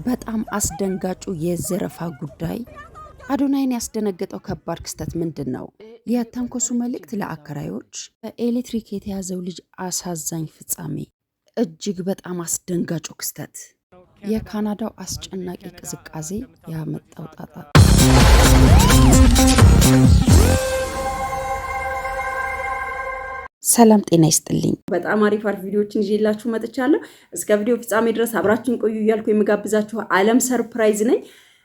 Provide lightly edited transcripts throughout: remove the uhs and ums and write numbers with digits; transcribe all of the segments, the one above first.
በጣም አስደንጋጩ የዘረፋ ጉዳይ አዶናይን ያስደነገጠው ከባድ ክስተት ምንድን ነው? የተንኮሱ መልእክት ለአከራዮች፣ በኤሌክትሪክ የተያዘው ልጅ አሳዛኝ ፍጻሜ፣ እጅግ በጣም አስደንጋጩ ክስተት፣ የካናዳው አስጨናቂ ቅዝቃዜ ያመጣው ጣጣ። ሰላም ጤና ይስጥልኝ። በጣም አሪፍ ቪዲዮዎችን ይዤላችሁ መጥቻለሁ። እስከ ቪዲዮ ፍጻሜ ድረስ አብራችሁን ቆዩ እያልኩ የምጋብዛችሁ ዓለም ሰርፕራይዝ ነኝ።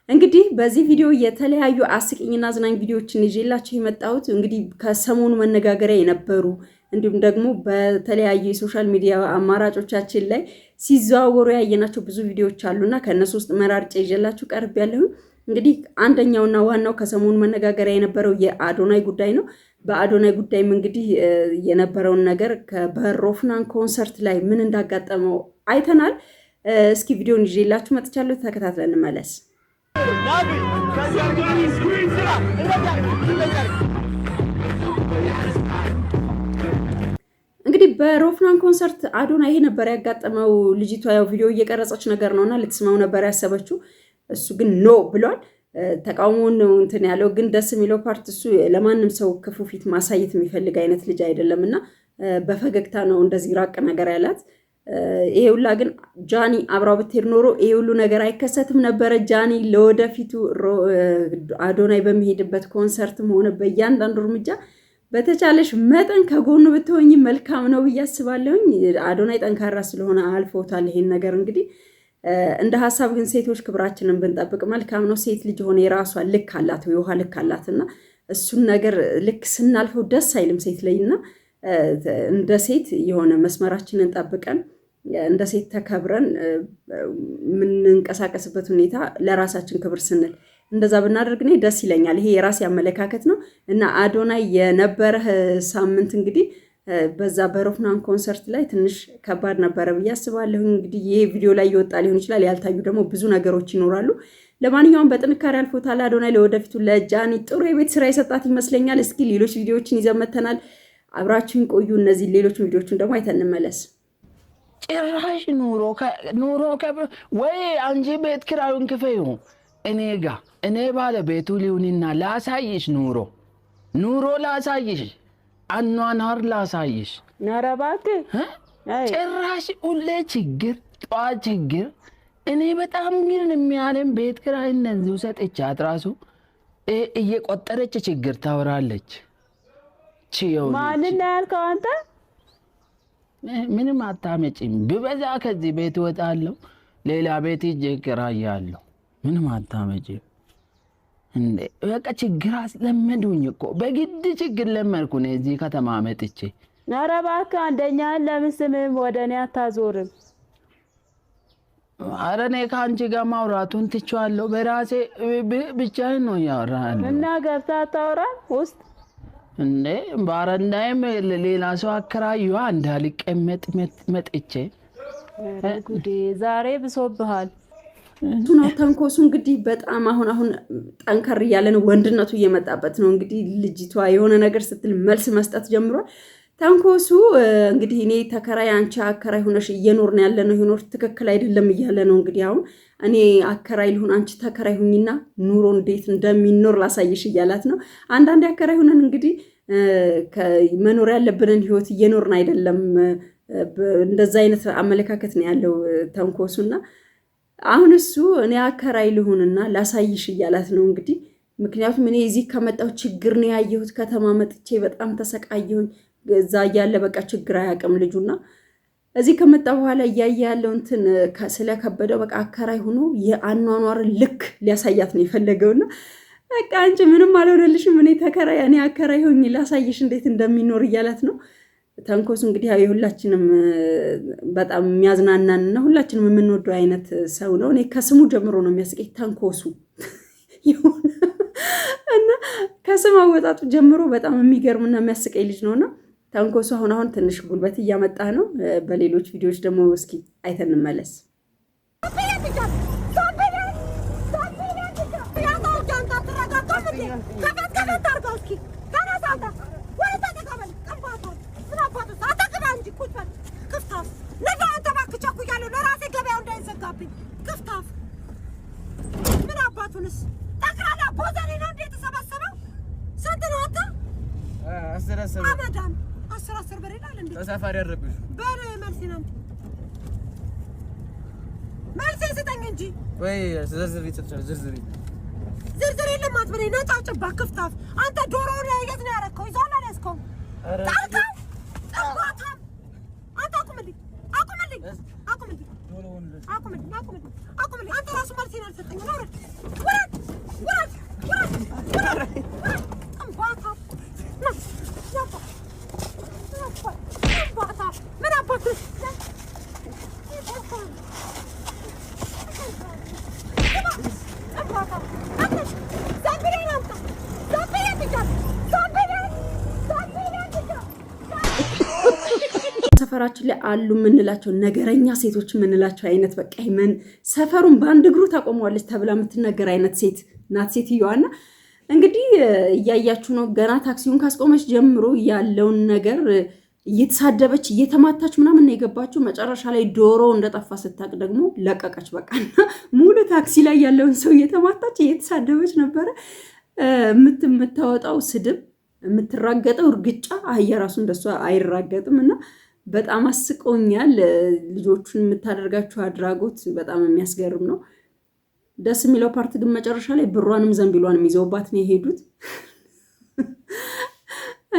እንግዲህ በዚህ ቪዲዮ የተለያዩ አስቂኝና አዝናኝ ቪዲዮዎችን ይዤላችሁ የመጣሁት እንግዲህ ከሰሞኑ መነጋገሪያ የነበሩ እንዲሁም ደግሞ በተለያዩ የሶሻል ሚዲያ አማራጮቻችን ላይ ሲዘዋወሩ ያየናቸው ብዙ ቪዲዮዎች አሉና ከነሱ ውስጥ መራርጬ ይዤላችሁ ቀርቤያለሁ። እንግዲህ አንደኛውና ዋናው ከሰሞኑ መነጋገሪያ የነበረው የአዶናይ ጉዳይ ነው። በአዶናይ ጉዳይም እንግዲህ የነበረውን ነገር በሮፍናን ኮንሰርት ላይ ምን እንዳጋጠመው አይተናል። እስኪ ቪዲዮን ይዤላችሁ መጥቻለሁ። ተከታትለን እንመለስ። እንግዲህ በሮፍናን ኮንሰርት አዶናይ ይሄ ነበር ያጋጠመው። ልጅቷ ያው ቪዲዮ እየቀረጸች ነገር ነውና ልትስማው ነበር ያሰበችው። እሱ ግን ኖ ብሏል። ተቃውሞውን ነው እንትን ያለው። ግን ደስ የሚለው ፓርት እሱ ለማንም ሰው ክፉ ፊት ማሳየት የሚፈልግ አይነት ልጅ አይደለምና በፈገግታ ነው እንደዚህ ራቅ ነገር ያላት። ይሄ ሁላ ግን ጃኒ አብራው ብትሄድ ኖሮ ይሄ ሁሉ ነገር አይከሰትም ነበረ። ጃኒ ለወደፊቱ አዶናይ በሚሄድበት ኮንሰርትም ሆነ በእያንዳንዱ እርምጃ በተቻለሽ መጠን ከጎኑ ብትሆኝ መልካም ነው ብዬ አስባለሁኝ። አዶናይ ጠንካራ ስለሆነ አልፎታል ይሄን ነገር። እንግዲህ እንደ ሀሳብ ግን ሴቶች ክብራችንን ብንጠብቅ መልካም ነው። ሴት ልጅ ሆነ የራሷ ልክ አላት፣ የውሃ ልክ አላትና እሱን ነገር ልክ ስናልፈው ደስ አይልም ሴት ላይና እንደ ሴት የሆነ መስመራችንን ጠብቀን እንደ ሴት ተከብረን የምንንቀሳቀስበት ሁኔታ ለራሳችን ክብር ስንል እንደዛ ብናደርግ እኔ ደስ ይለኛል። ይሄ የራሴ አመለካከት ነው እና አዶናይ የነበረ ሳምንት እንግዲህ በዛ በሮፍናን ኮንሰርት ላይ ትንሽ ከባድ ነበረ ብዬ አስባለሁ። እንግዲህ ይሄ ቪዲዮ ላይ ይወጣ ሊሆን ይችላል፣ ያልታዩ ደግሞ ብዙ ነገሮች ይኖራሉ። ለማንኛውም በጥንካሬ አልፎታል አዶናይ። ለወደፊቱ ለጃኒ ጥሩ የቤት ስራ የሰጣት ይመስለኛል። እስኪ ሌሎች ቪዲዮዎችን ይዘን መተናል። አብራችሁን ቆዩ። እነዚህ ሌሎች ቪዲዮዎችን ደግሞ አይተን እንመለስ። ጭራሽ ኑሮ ወይ አንቺ ቤት ኪራዩን ክፈዩ እኔ ጋ እኔ ባለቤቱ ሊሆንና ላሳይሽ ኑሮ ላሳይሽ አኗኗር ላሳይሽ። ኧረ እባክህ ጭራሽ ሁሌ ችግር ጠዋት ችግር። እኔ በጣም ግን የሚያለም ቤት ኪራይ እንደዚሁ ሰጥቻት ራሱ እየቆጠረች ችግር ታወራለች። ማንን ነው ያልከው አንተ? ምንም አታመጪም። ብበዛ ከዚህ ቤት እወጣለሁ፣ ሌላ ቤት ሂጅ እከራያለሁ። ምንም አታመጪም እንዴ! በቃ ችግር አስለመዱኝ እኮ በግድ ችግር ለመድኩ ነው እዚህ ከተማ መጥቼ። ኧረ እባክህ አንደኛህን ለምን ስምህን ወደ እኔ አታዞርም? ኧረ እኔ ከአንቺ ጋር ማውራቱን ትቼዋለሁ። በራሴ ብቻዬን ነው እያወራለሁ። እና ገብተህ አታወራም ውስጥ እንዴ? ባረንዳይም ሌላ ሰው አከራዩ እንዳልቀመጥ መጥቼ። ጉዴ ዛሬ ብሶብሃል። ነው ተንኮሱ እንግዲህ በጣም አሁን ጠንከር እያለ ነው። ወንድነቱ እየመጣበት ነው። እንግዲህ ልጅቷ የሆነ ነገር ስትል መልስ መስጠት ጀምሯል። ተንኮሱ እንግዲህ እኔ ተከራይ አንቺ አከራይ ሆነሽ እየኖርን ያለ ነው ይኖር ትክክል አይደለም እያለ ነው። እንግዲህ አሁን እኔ አከራይ ልሁን አንቺ ተከራይ ሁኝና ኑሮ እንዴት እንደሚኖር ላሳይሽ እያላት ነው። አንዳንዴ አከራይ ሆነን እንግዲህ መኖር ያለብንን ህይወት እየኖርን አይደለም። እንደዛ አይነት አመለካከት ነው ያለው ተንኮሱና አሁን እሱ እኔ አከራይ ልሁንና ላሳይሽ እያላት ነው እንግዲህ። ምክንያቱም እኔ እዚህ ከመጣሁ ችግር ነው ያየሁት። ከተማ መጥቼ በጣም ተሰቃየሁኝ። እዛ እያለ በቃ ችግር አያውቅም ልጁና እዚህ ከመጣ በኋላ እያየ ያለው እንትን ስለከበደው በቃ አከራይ ሆኖ የአኗኗር ልክ ሊያሳያት ነው የፈለገውና በቃ አንቺ ምንም አልሆነልሽም፣ እኔ አከራይ ሆኜ ላሳይሽ እንዴት እንደሚኖር እያላት ነው። ተንኮሱ እንግዲህ የሁላችንም በጣም የሚያዝናናንና ሁላችንም የምንወደው አይነት ሰው ነው። እኔ ከስሙ ጀምሮ ነው የሚያስቀኝ ተንኮሱ እና ከስም አወጣጡ ጀምሮ በጣም የሚገርምና የሚያስቀኝ ልጅ ነውና ተንኮሱ አሁን ትንሽ ጉልበት እያመጣ ነው። በሌሎች ቪዲዮዎች ደግሞ እስኪ አይተን እንመለስ። ቤቱንስ ጠቅላላ ቦዘኔ ነው እንዴ ተሰባሰበው ስንት ነው አንተ 10 አማዳም 10 ብር ይላል እንዴ ተሳፋሪ ያደረግሽ በር መልሲና መልሲ ስጠኝ እንጂ ወይ ዝርዝር የለም አትበለኝ ነጣ ጭባ ክፍታፍ አንተ ዶሮውን የት ነው ያረከው ይዟል አላስከው ታልከው ጠባታም አንተ አቁምልኝ አንተ ራሱ መልሲና አልሰጠኝ ወረድ ምን አባትህ ሰፈራችን ላይ አሉ ምንላቸው ነገረኛ ሴቶች ምንላቸው አይነት በቃ ይመን ሰፈሩን ባንድ እግሩ ታቆመዋለች ተብላ የምትነገር አይነት ሴት ናት ሴትዮዋና እንግዲህ እያያችሁ ነው ገና ታክሲውን ካስቆመች ጀምሮ ያለውን ነገር እየተሳደበች እየተማታች ምናምን ነው የገባችው መጨረሻ ላይ ዶሮ እንደጠፋ ስታቅ ደግሞ ለቀቀች በቃና ሙሉ ታክሲ ላይ ያለውን ሰው እየተማታች እየተሳደበች ነበር የምታወጣው ስድብ የምትራገጠው እርግጫ አህያ ራሱ እንደሷ አይራገጥምና በጣም አስቆኛል ልጆቹን የምታደርጋቸው አድራጎት በጣም የሚያስገርም ነው ደስ የሚለው ፓርት ግን መጨረሻ ላይ ብሯንም ዘንቢሏንም ይዘውባት ነው የሄዱት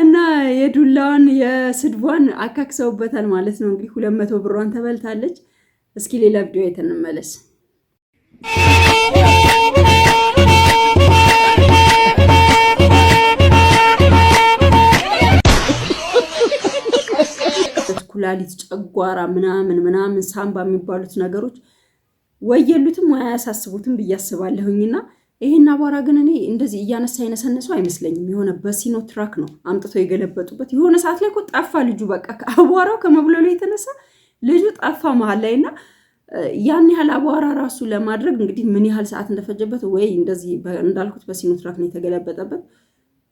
እና የዱላውን የስድቧን አካክሰውበታል ማለት ነው እንግዲህ 200 ብሯን ተበልታለች እስኪ ሌላ ቪዲዮ አይተን እንመለስ ኩላሊት ጨጓራ ምናምን ሳምባ የሚባሉት ነገሮች ወየሉትም ወይ አያሳስቡትም ብያስባለሁኝና ይሄን አቧራ ግን እኔ እንደዚህ እያነሳ ይነሰነሰው አይመስለኝም የሆነ በሲኖ ትራክ ነው አምጥቶ የገለበጡበት የሆነ ሰዓት ላይ እኮ ጠፋ ልጁ በቃ አቧራው ከመብለሉ የተነሳ ልጁ ጠፋ መሃል ላይና ያን ያህል አቧራ ራሱ ለማድረግ እንግዲህ ምን ያህል ሰዓት እንደፈጀበት ወይ እንደዚህ እንዳልኩት በሲኖ ትራክ ነው የተገለበጠበት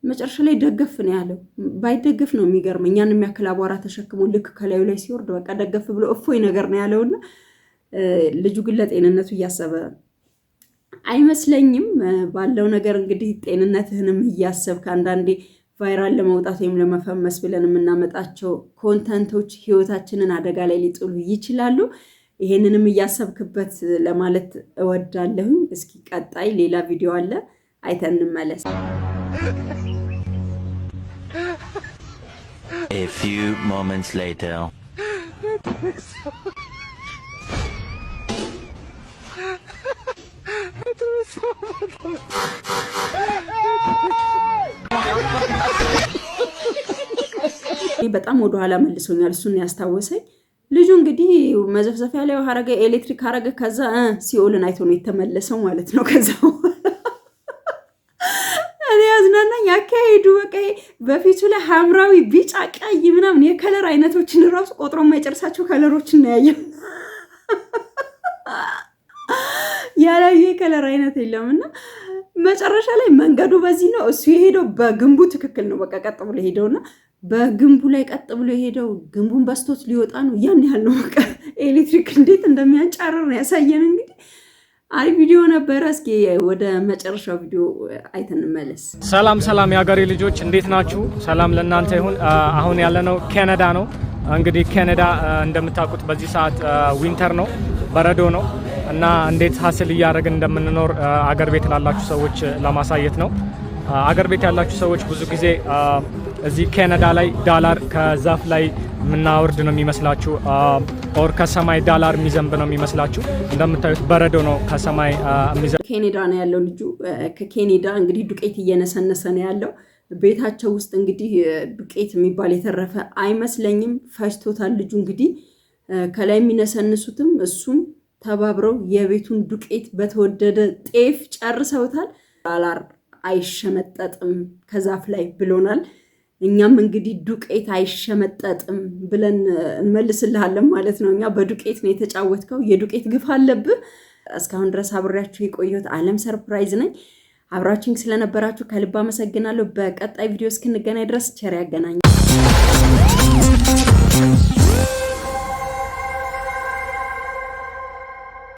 መጨረሻ ላይ ደገፍ ነው ያለው ባይደገፍ ነው የሚገርመኝ ያን የሚያክል አቧራ ተሸክሞ ልክ ከላዩ ላይ ሲወርድ በቃ ደገፍ ብሎ እፎይ ነገር ነው ያለውና ልጁ ግን ለጤንነቱ እያሰበ አይመስለኝም ባለው ነገር እንግዲህ ጤንነትህንም እያሰብክ አንዳንዴ ቫይራል ለመውጣት ወይም ለመፈመስ ብለን የምናመጣቸው ኮንተንቶች ህይወታችንን አደጋ ላይ ሊጥሉ ይችላሉ ይሄንንም እያሰብክበት ለማለት እወዳለሁ እስኪ ቀጣይ ሌላ ቪዲዮ አለ አይተን እንመለስ A few moments later. በጣም ወደ ኋላ መልሶኛል እሱን ያስታወሰኝ ልጁ እንግዲህ መዘፍዘፊያ ላይ ሀረገ ኤሌክትሪክ ሀረገ ከዛ ሲኦልን አይቶ ነው የተመለሰው ማለት ነው ከዛው ያዝናናኝ ያካሄዱ በቃ በፊቱ ላይ ሐምራዊ ቢጫ ቀይ ምናምን የከለር አይነቶችን ራሱ ቆጥሮ የማይጨርሳቸው ከለሮችን ነው ያየው ያላየ ከለር አይነት የለምና መጨረሻ ላይ መንገዱ በዚህ ነው እሱ የሄደው በግንቡ ትክክል ነው በቃ ቀጥ ብሎ ሄደውና በግንቡ ላይ ቀጥ ብሎ ሄደው ግንቡን በስቶት ሊወጣ ነው ያን ያህል ነው በቃ ኤሌክትሪክ እንዴት እንደሚያንጫርር ነው ያሳየን እንግዲህ አይ ቪዲዮ ነበር እስኪ ወደ መጨረሻው ቪዲዮ አይተን እንመለስ ሰላም የሀገሬ ልጆች እንዴት ናችሁ ሰላም ለእናንተ ይሁን አሁን ያለነው ካናዳ ነው እንግዲህ ካናዳ እንደምታውቁት በዚህ ሰዓት ዊንተር ነው በረዶ ነው እና እንዴት ሀስል እያደረግን እንደምንኖር አገር ቤት ላላችሁ ሰዎች ለማሳየት ነው አገር ቤት ያላችሁ ሰዎች ብዙ ጊዜ እዚህ ካናዳ ላይ ዳላር ከዛፍ ላይ ምናወርድ ነው የሚመስላችሁ ኦር ከሰማይ ዳላር የሚዘንብ ነው የሚመስላችሁ እንደምታዩት በረዶ ነው ከሰማይ የሚዘንብ ካናዳ ነው ያለው ልጁ ከካናዳ እንግዲህ ዱቄት እየነሰነሰ ነው ያለው ቤታቸው ውስጥ እንግዲህ ዱቄት የሚባል የተረፈ አይመስለኝም ፈጅቶታል ልጁ እንግዲህ ከላይ የሚነሰንሱትም እሱም ተባብረው የቤቱን ዱቄት በተወደደ ጤፍ ጨርሰውታል ዳላር አይሸመጠጥም ከዛፍ ላይ ብሎናል እኛም እንግዲህ ዱቄት አይሸመጠጥም ብለን እንመልስልሃለን ማለት ነው እኛ በዱቄት ነው የተጫወትከው የዱቄት ግፍ አለብህ እስካሁን ድረስ አብሬያችሁ የቆየሁት ዓለም ሰርፕራይዝ ነኝ አብራችሁኝ ስለነበራችሁ ከልብ አመሰግናለሁ በቀጣይ ቪዲዮ እስክንገናኝ ድረስ ቸር ያገናኘን